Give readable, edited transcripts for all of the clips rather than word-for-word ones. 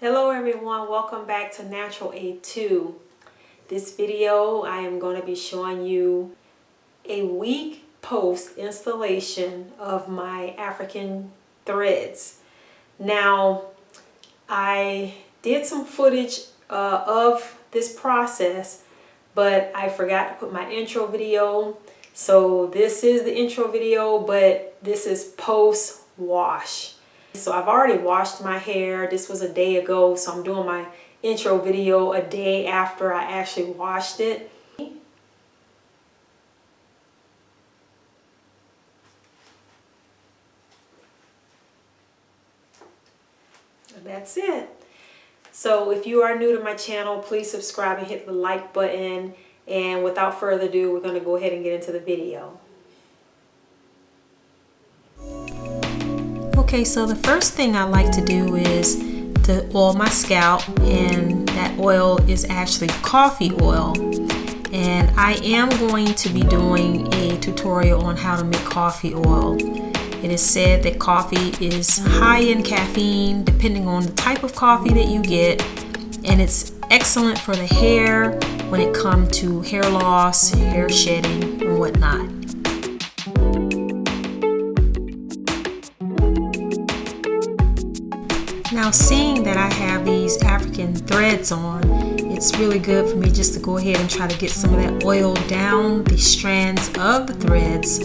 Hello everyone, welcome back to Natural A2. This video I am going to be showing you a week post installation of my African threads. Now I did some footage of this process, but I forgot to put my intro video. So this is the intro video, but this is post wash. So I've already washed my hair. This was a day ago, so I'm doing my intro video a day after I actually washed it. And that's it. So if you are new to my channel, please subscribe and hit the like button. And without further ado, we're going to go ahead and get into the video. Okay, so the first thing I like to do is to oil my scalp, and that oil is actually coffee oil. And I am going to be doing a tutorial on how to make coffee oil. It is said that coffee is high in caffeine depending on the type of coffee that you get, and it's excellent for the hair when it comes to hair loss, hair shedding, and whatnot. Now, seeing that I have these African threads on, it's really good for me just to go ahead and try to get some of that oil down the strands of the threads,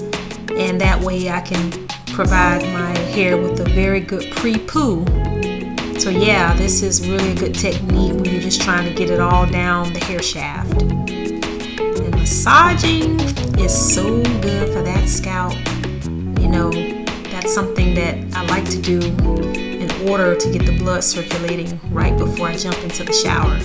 and that way I can provide my hair with a very good pre-poo. So yeah, this is really a good technique when you're just trying to get it all down the hair shaft. And massaging is so good for that scalp. You know, that's something that I like to do in order to get the blood circulating right before I jump into the shower.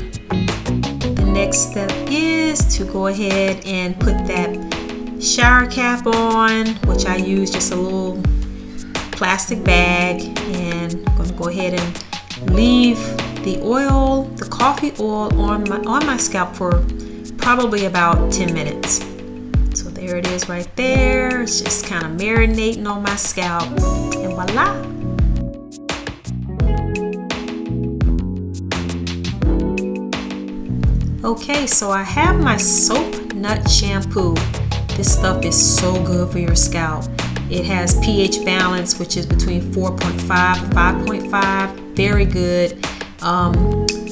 The next step is to go ahead and put that shower cap on, which I use just a little plastic bag, and I'm going to go ahead and leave the oil, the coffee oil on my scalp for probably about 10 minutes. So there it is right there. It's just kind of marinating on my scalp, and voila. Okay, so I have my soap nut shampoo. This stuff is so good for your scalp. It has pH balance, which is between 4.5 and 5.5. Very good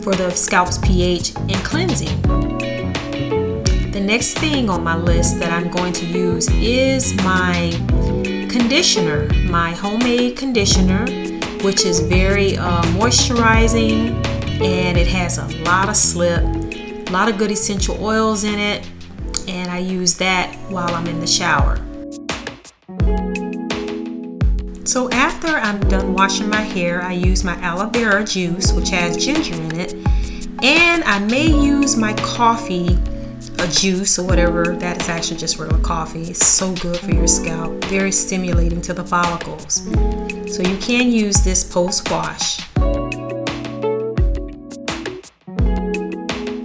for the scalp's pH and cleansing. The next thing on my list that I'm going to use is my conditioner, my homemade conditioner, which is very moisturizing, and it has a lot of slip. A lot of good essential oils in it, and I use that while I'm in the shower. So after I'm done washing my hair, I use my aloe vera juice, which has ginger in it, and I may use my coffee juice or whatever. That is actually just regular coffee. It's so good for your scalp, very stimulating to the follicles. So you can use this post-wash.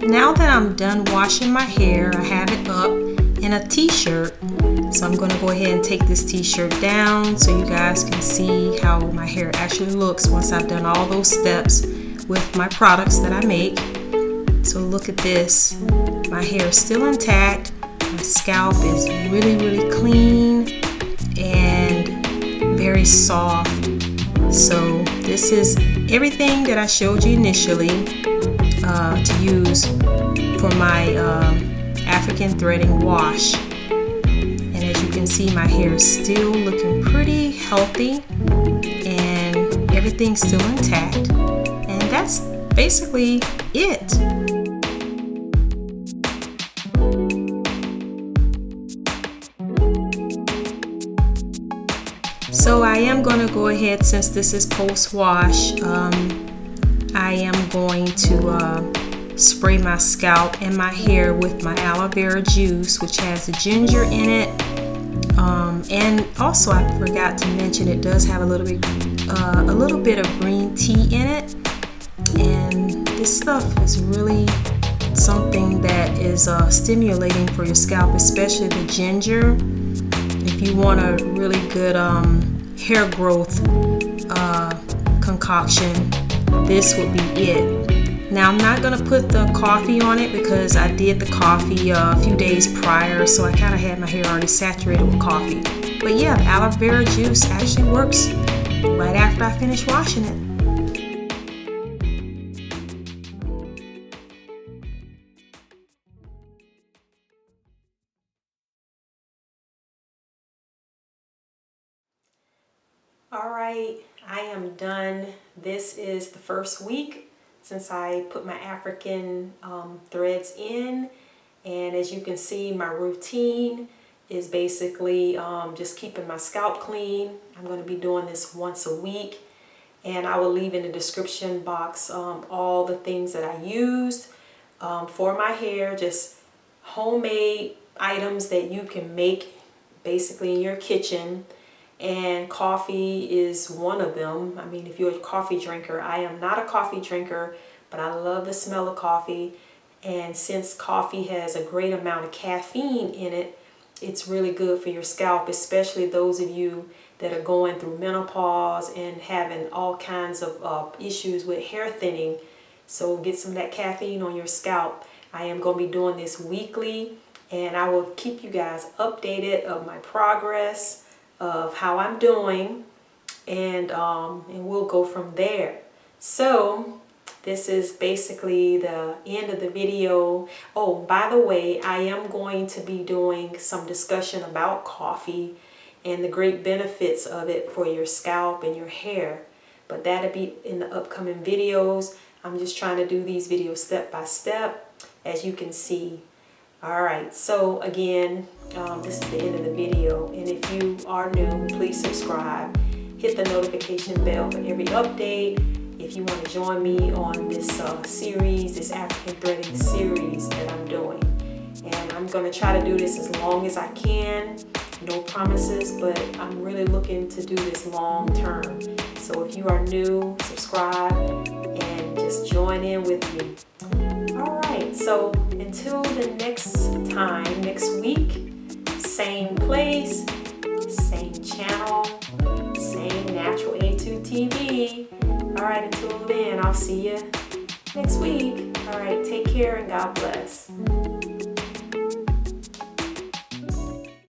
Now that I'm done washing my hair, I have it up in a t-shirt. So I'm going to go ahead and take this t-shirt down so you guys can see how my hair actually looks once I've done all those steps with my products that I make. So look at this. My hair is still intact. My scalp is really, really clean and very soft. So this is everything that I showed you initially to use for my African threading wash. And as you can see, my hair is still looking pretty healthy and everything's still intact. And that's basically it. So I am going to go ahead, since this is post-wash, I am going to spray my scalp and my hair with my aloe vera juice, which has the ginger in it. And also, I forgot to mention, it does have a little bit of green tea in it. And this stuff is really something that is stimulating for your scalp, especially the ginger. If you want a really good hair growth concoction, this would be it. Now I'm not going to put the coffee on it because I did the coffee a few days prior, so I kind of had my hair already saturated with coffee. But yeah, the aloe vera juice actually works right after I finish washing it. Alright, I am done. This is the first week since I put my African threads in, and as you can see, my routine is basically just keeping my scalp clean. I'm going to be doing this once a week, and I will leave in the description box all the things that I used for my hair, just homemade items that you can make basically in your kitchen. And coffee is one of them. I mean, if you're a coffee drinker, I am not a coffee drinker, but I love the smell of coffee. And since coffee has a great amount of caffeine in it, it's really good for your scalp, especially those of you that are going through menopause and having all kinds of issues with hair thinning. So get some of that caffeine on your scalp. I am going to be doing this weekly, and I will keep you guys updated of my progress, of how I'm doing, and we'll go from there. So this is basically the end of the video. Oh, by the way, I am going to be doing some discussion about coffee and the great benefits of it for your scalp and your hair, but that'll be in the upcoming videos. I'm just trying to do these videos step by step, as you can see. Alright, so again, this is the end of the video, and if you are new, please subscribe. Hit the notification bell for every update. If you want to join me on this series, this African threading series that I'm doing. And I'm going to try to do this as long as I can. No promises, but I'm really looking to do this long term. So if you are new, subscribe and just join in with me. Alright, so until the next time, next week, same place, same channel, same Natural A2 TV. Alright, until then, I'll see you next week. Alright, take care and God bless.